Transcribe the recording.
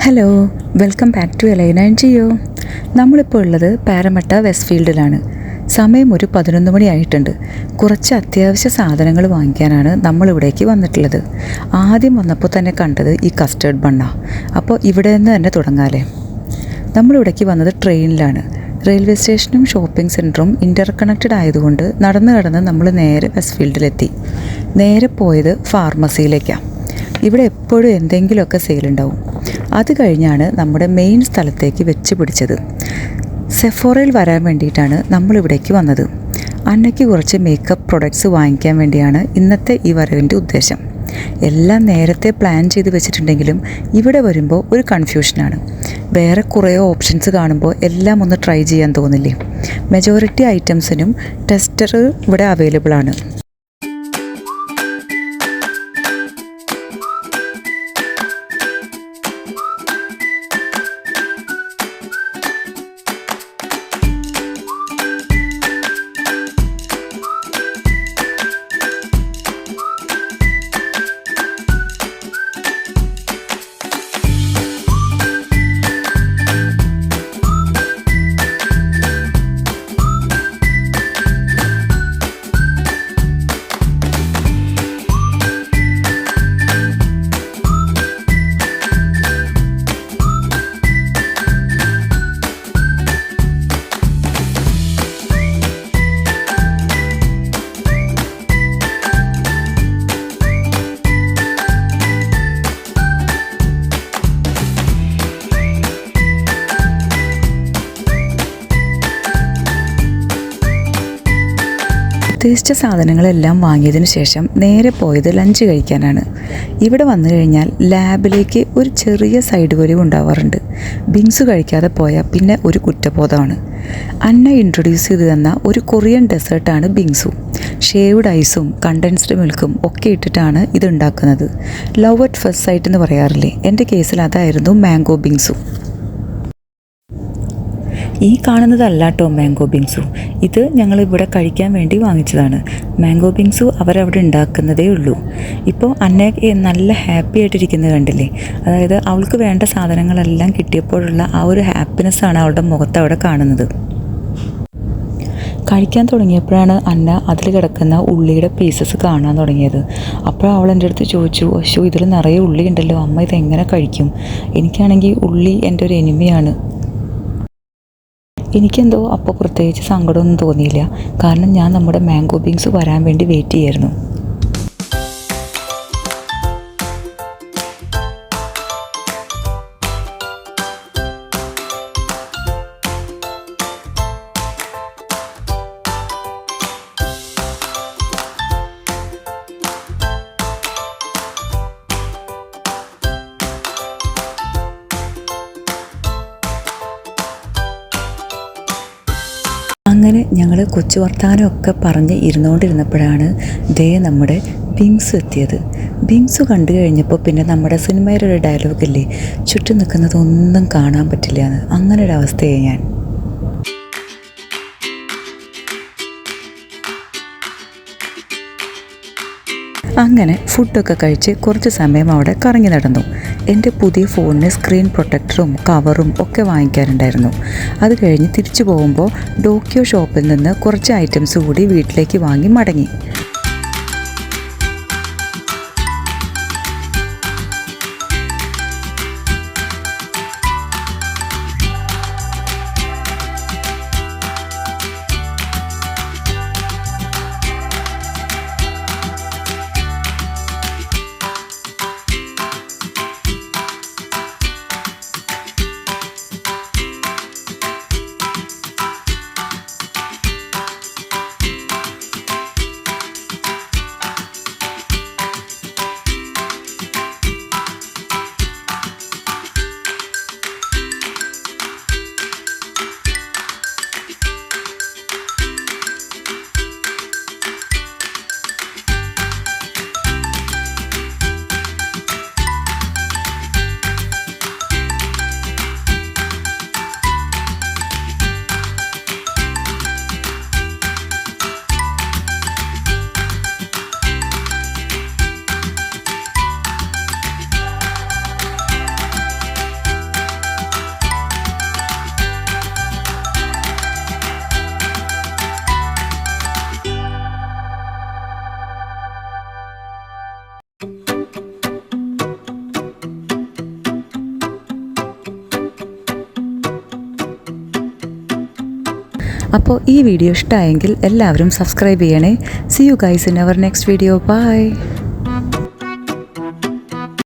Hello, welcome back to Elaina and Gio. നമ്മളിപ്പോൾ ഉള്ളത് പാരമട്ട west ഫീൽഡിലാണ്. സമയം ഒരു 11 മണി ആയിട്ടുണ്ട്. കുറച്ച് അത്യാവശ്യ സാധനങ്ങൾ വാങ്ങിക്കാനാണ് നമ്മളിവിടേക്ക് വന്നിട്ടുള്ളത്. ആദ്യം വന്നപ്പോൾ തന്നെ കണ്ടത് ഈ കസ്റ്റേർഡ് ബണ്ണാണ്. അപ്പോൾ ഇവിടെ നിന്ന് തന്നെ തുടങ്ങാമല്ലേ. നമ്മളിവിടേക്ക് വന്നത് ട്രെയിനിലാണ്. റെയിൽവേ സ്റ്റേഷനും ഷോപ്പിംഗ് സെൻറ്ററും ഇൻ്റർ കണക്റ്റഡ് ആയതുകൊണ്ട് നടന്ന് നമ്മൾ നേരെ വെസ്റ്റ് ഫീൽഡിലെത്തി. നേരെ പോയത് ഫാർമസിയിലേക്കാണ്. ഇവിടെ എപ്പോഴും എന്തെങ്കിലുമൊക്കെ സെയിലുണ്ടാവും. അത് കഴിഞ്ഞാണ് നമ്മുടെ മെയിൻ സ്ഥലത്തേക്ക് വെച്ച് പിടിച്ചത്. സെഫോറയിൽ വരാൻ വേണ്ടിയിട്ടാണ് നമ്മളിവിടേക്ക് വന്നത്. അന്നയ്ക്ക് കുറച്ച് മേക്കപ്പ് പ്രൊഡക്ട്സ് വാങ്ങിക്കാൻ വേണ്ടിയാണ് ഇന്നത്തെ ഈ വരവിൻ്റെ ഉദ്ദേശം. എല്ലാം നേരത്തെ പ്ലാൻ ചെയ്ത് വെച്ചിട്ടുണ്ടെങ്കിലും ഇവിടെ വരുമ്പോൾ ഒരു കൺഫ്യൂഷനാണ്. വേറെ കുറേ ഓപ്ഷൻസ് കാണുമ്പോൾ എല്ലാം ഒന്ന് ട്രൈ ചെയ്യാൻ തോന്നില്ലേ. മെജോറിറ്റി ഐറ്റംസിനും ടെസ്റ്റർ ഇവിടെ അവൈലബിൾ ആണ്. ഉദ്ദേശിച്ച സാധനങ്ങളെല്ലാം വാങ്ങിയതിന് ശേഷം നേരെ പോയത് ലഞ്ച് കഴിക്കാനാണ്. ഇവിടെ വന്നു കഴിഞ്ഞാൽ ലാബിലേക്ക് ഒരു ചെറിയ സൈഡ് വലിവ് ഉണ്ടാവാറുണ്ട്. ബിങ്സ് കഴിക്കാതെ പോയാൽ പിന്നെ ഒരു കുറ്റബോധമാണ്. അന്ന ഇൻട്രൊഡ്യൂസ് ചെയ്ത് തന്ന ഒരു കൊറിയൻ ഡെസേർട്ടാണ് ബിങ്സു. ഷേവ്ഡ് ഐസും കണ്ടൻസ്ഡ് മിൽക്കും ഒക്കെ ഇട്ടിട്ടാണ് ഇത് ഉണ്ടാക്കുന്നത്. ലവ് അറ്റ് ഫസ്റ്റ് സൈറ്റ് എന്ന് പറയാറില്ലേ, എൻ്റെ കേസിൽ അതായിരുന്നു മാംഗോ ബിങ്സു. ഈ കാണുന്നതല്ല കേട്ടോ മാംഗോ ബിങ്സു. ഇത് ഞങ്ങളിവിടെ കഴിക്കാൻ വേണ്ടി വാങ്ങിച്ചതാണ്. മാംഗോ ബിങ്സു അവരവിടെ ഉണ്ടാക്കുന്നതേ ഉള്ളൂ. ഇപ്പോൾ അന്ന നല്ല ഹാപ്പി ആയിട്ടിരിക്കുന്നത് കണ്ടില്ലേ. അതായത് അവൾക്ക് വേണ്ട സാധനങ്ങളെല്ലാം കിട്ടിയപ്പോഴുള്ള ആ ഒരു ഹാപ്പിനെസ്സാണ് അവളുടെ മുഖത്ത് അവിടെ കാണുന്നത്. കഴിക്കാൻ തുടങ്ങിയപ്പോഴാണ് അന്ന അതിൽ കിടക്കുന്ന ഉള്ളിയുടെ പീസസ് കാണാൻ തുടങ്ങിയത്. അപ്പോൾ അവൾ എൻ്റെ അടുത്ത് ചോദിച്ചു, അശ്ശോ ഇതിൽ നിറയെ ഉള്ളി ഉണ്ടല്ലോ, അമ്മ ഇതെങ്ങനെ കഴിക്കും? എനിക്കാണെങ്കിൽ ഉള്ളി എൻ്റെ ഒരു എനിമിയാണ്. എനിക്കെന്തോ അപ്പോൾ പ്രത്യേകിച്ച് സങ്കടമൊന്നും തോന്നിയില്ല. കാരണം ഞാൻ നമ്മുടെ മാംഗോ ബിങ്സ് വരാൻ വേണ്ടി വെയിറ്റ് ചെയ്യായിരുന്നു. അങ്ങനെ ഞങ്ങൾ കൊച്ചു വർത്താനമൊക്കെ പറഞ്ഞ് ഇരുന്നുകൊണ്ടിരുന്നപ്പോഴാണ് നമ്മുടെ ബിങ്സ് എത്തിയത്. ബിങ്സ് കണ്ടു കഴിഞ്ഞപ്പോൾ പിന്നെ നമ്മുടെ സിനിമയുടെ ഒരു ഡയലോഗില്ലേ, ചുറ്റും നിൽക്കുന്നതൊന്നും കാണാൻ പറ്റില്ല എന്ന്. അങ്ങനെ ഒരു അവസ്ഥയായി ഞാൻ. അങ്ങനെ ഫുഡൊക്കെ കഴിച്ച് കുറച്ച് സമയം അവിടെ കറങ്ങി നടന്നു. എൻ്റെ പുതിയ ഫോണിന് സ്ക്രീൻ പ്രൊട്ടക്ടറും കവറും ഒക്കെ വാങ്ങിക്കാറുണ്ടായിരുന്നു. അത് കഴിഞ്ഞ് തിരിച്ചു പോകുമ്പോൾ ഡോക്കിയോ ഷോപ്പിൽ നിന്ന് കുറച്ച് ഐറ്റംസ് കൂടി വീട്ടിലേക്ക് വാങ്ങി മടങ്ങി. അപ്പോൾ ഈ വീഡിയോ ഇഷ്ടമായെങ്കിൽ എല്ലാവരും സബ്സ്ക്രൈബ് ചെയ്യണേ. See you guys in our next video. By.